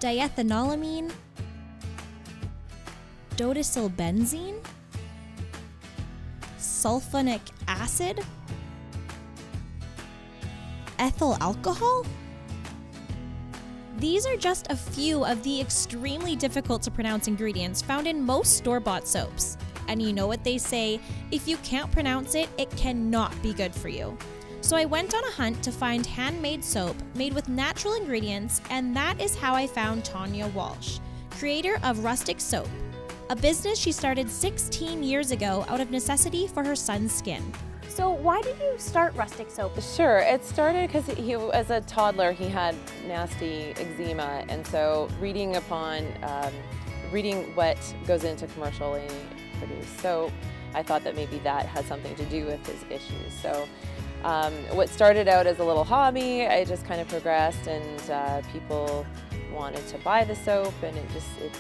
diethanolamine, dodecylbenzene, sulfonic acid, ethyl alcohol? These are just a few of the extremely difficult to pronounce ingredients found in most store-bought soaps. And you know what they say, if you can't pronounce it, it cannot be good for you. So I went on a hunt to find handmade soap made with natural ingredients, and that is how I found Tawnya Walsh, creator of Rustic Soap, a business she started 16 years ago out of necessity for her son's skin. So why did you start Rustic Soap? Sure, it started because as a toddler, he had nasty eczema, and so reading what goes into commercially produced soap, I thought that maybe that had something to do with his issues. So what started out as a little hobby, I just kind of progressed, and people wanted to buy the soap, and it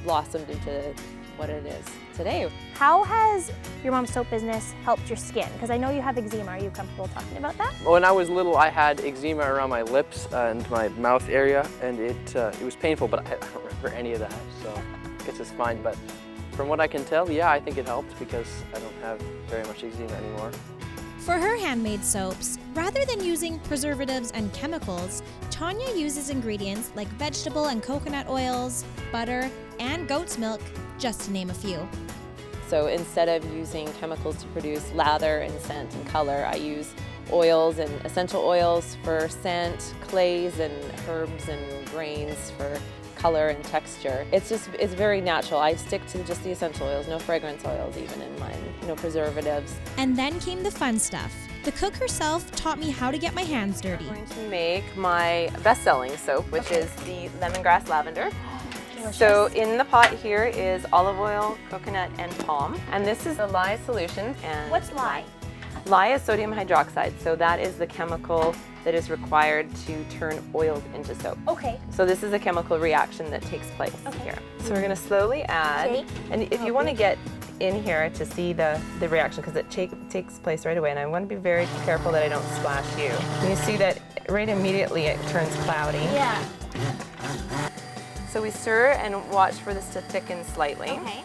blossomed into what it is today. How has your mom's soap business helped your skin? Because I know you have eczema. Are you comfortable talking about that? When I was little, I had eczema around my lips and my mouth area, and it was painful, but I don't remember any of that, so I guess it's fine. But from what I can tell, yeah, I think it helped because I don't have very much eczema anymore. For her handmade soaps, rather than using preservatives and chemicals, Tawnya uses ingredients like vegetable and coconut oils, butter, and goat's milk, just to name a few. So instead of using chemicals to produce lather and scent and color, I use oils and essential oils for scent, clays and herbs and grains for color and texture. It's very natural. I stick to just the essential oils, no fragrance oils even in mine, no preservatives. And then came the fun stuff. The cook herself taught me how to get my hands dirty. I'm going to make my best-selling soap, which is the lemongrass lavender. So in the pot here is olive oil, coconut, and palm. And this is the lye solution. And What's lye? Lye is sodium hydroxide, so that is the chemical that is required to turn oils into soap. Okay. So this is a chemical reaction that takes place here. So we're going to slowly add, Shake. and if you want to get in here to see the reaction, because it takes place right away, and I want to be very careful that I don't splash you. And you see that right immediately it turns cloudy. Yeah. So we stir and watch for this to thicken slightly. Okay.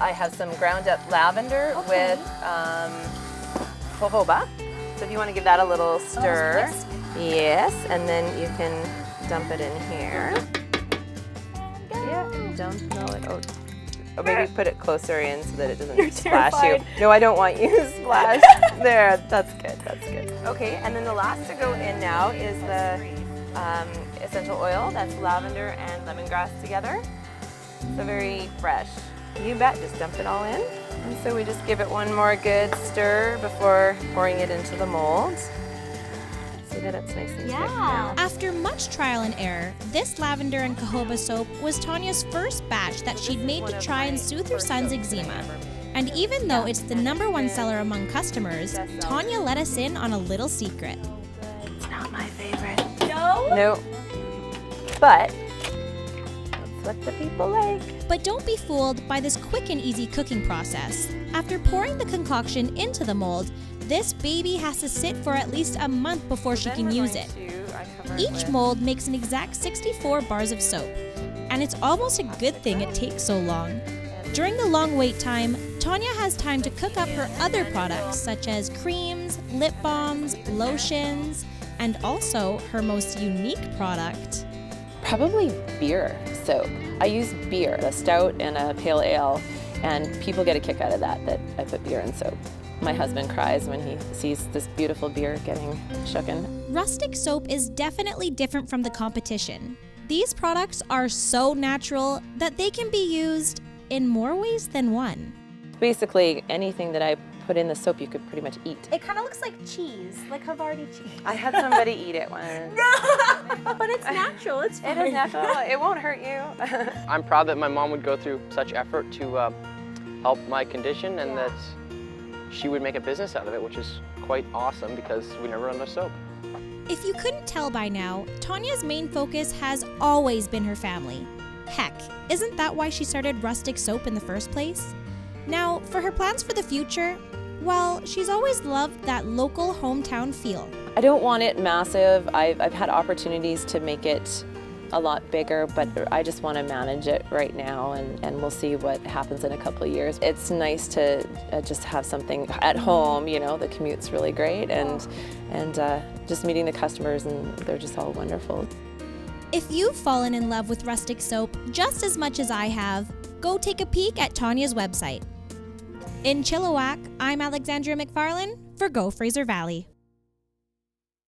I have some ground up lavender with jojoba. So if you want to give that a little stir. Yes, and then you can dump it in here. Yeah, and dump it. Oh, maybe put it closer in so that it doesn't splash you. No, I don't want you to splash. There, that's good, that's good. Okay, and then the last to go in now is the essential oil. That's lavender and lemongrass together. So very fresh. You bet, just dump it all in. And so we just give it one more good stir before pouring it into the mold. See that it's nice and thick now. After much trial and error, this lavender and jojoba soap was Tanya's first batch that she'd made to try and soothe her son's eczema. And even though it's the #1 seller among customers, Tawnya let us in on a little secret. It's not my favorite. No? No. But that's what the people like. But don't be fooled by this quick and easy cooking process. After pouring the concoction into the mold, this baby has to sit for at least a month before she can use it. Each mold makes an exact 64 bars of soap, and it's almost a good thing it takes so long. During the long wait time, Tawnya has time to cook up her other products such as creams, lip balms, lotions, and also her most unique product. Probably beer soap. I use beer, a stout and a pale ale, and people get a kick out of that I put beer in soap. My husband cries when he sees this beautiful beer getting shooken. Rustic Soap is definitely different from the competition. These products are so natural that they can be used in more ways than one. Basically, anything that I put in the soap you could pretty much eat. It kind of looks like cheese, like Havarti cheese. I had somebody eat it once. But it's natural, it's fine. It is natural, it won't hurt you. I'm proud that my mom would go through such effort to help my condition, and that she would make a business out of it, which is quite awesome because we never run out of soap. If you couldn't tell by now, Tanya's main focus has always been her family. Heck, isn't that why she started Rustic Soap in the first place? Now, for her plans for the future, well, she's always loved that local hometown feel. I don't want it massive. I've had opportunities to make it a lot bigger, but I just want to manage it right now, and we'll see what happens in a couple of years. It's nice to just have something at home, you know, the commute's really great, and just meeting the customers, and they're just all wonderful. If you've fallen in love with Rustic Soap just as much as I have, go take a peek at Tanya's website. In Chilliwack, I'm Alexandria McFarlane for Go Fraser Valley.